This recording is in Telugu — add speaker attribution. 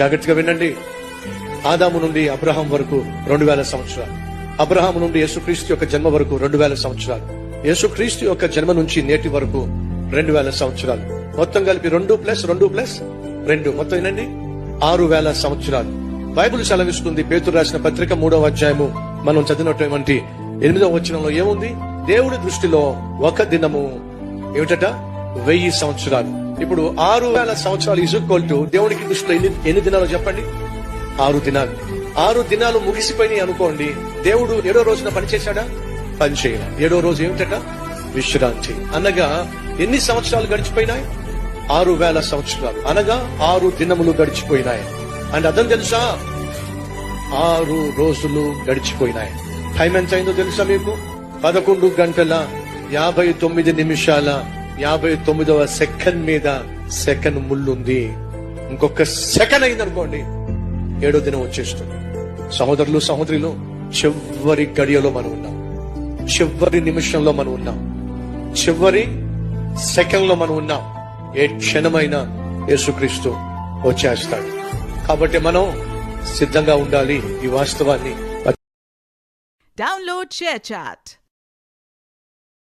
Speaker 1: జాగ్రత్తగా వినండి. ఆదాము నుండి అబ్రహాం వరకు 2000 సంవత్సరాలు, అబ్రహాం నుండి యేసుక్రీస్తు యొక్క జన్మ వరకు 2000 సంవత్సరాలు, యేసుక్రీస్తు యొక్క జన్మ నుంచి నేటి వరకు 2000 సంవత్సరాలు, మొత్తం కలిపి 2+2+2 మొత్తం వినండి 6000 సంవత్సరాలు. బైబిల్ సెలవిస్తుంది, పేతురు రాసిన పత్రిక 3వ అధ్యాయము మనం చదివినటువంటి 8వ వచనంలో ఏముంది? దేవుడి దృష్టిలో ఒక దినము ఏమిటట? 1000 సంవత్సరాలు. ఇప్పుడు 6000 సంవత్సరాలు ఈక్వల్ టు దేవునికి దృష్టిలో ఎన్ని దినాలు చెప్పండి? 6 దినాలు. 6 దినాలు ముగిసిపోయినాయి అనుకోండి. దేవుడు 7వ రోజున పని చేశాడా? పని చేయాలి. 7వ రోజు ఏమిటట? విశ్రాంతి. అనగా ఎన్ని సంవత్సరాలు గడిచిపోయినాయి? 6000 సంవత్సరాలు, అనగా 6 దినములు గడిచిపోయినాయి. అండ్ అర్థం తెలుసా? 6 రోజులు గడిచిపోయినాయి. టైం ఎంత అయిందో తెలుసా మీకు? 11 గంటల 59 నిమిషాల 59వ సెకండ్ మీద సెకండ్ ముళ్ళుంది. ఇంకొక సెకండ్ అయింది అనుకోండి, 7వ దినం వచ్చేస్తుంది. సహోదరులు సహోదరులు, చివరి గడియలో మనం ఉన్నాం, చివరి నిమిషంలో మనం ఉన్నాం, చివరి సెకండ్ లో మనం ఉన్నాం. ఏ క్షణమైనా యేసుక్రీస్తు వచ్చేస్తాడు. కాబట్టి మనం సిద్ధంగా ఉండాలి. ఈ వాస్తవాన్ని
Speaker 2: Download ShareChat.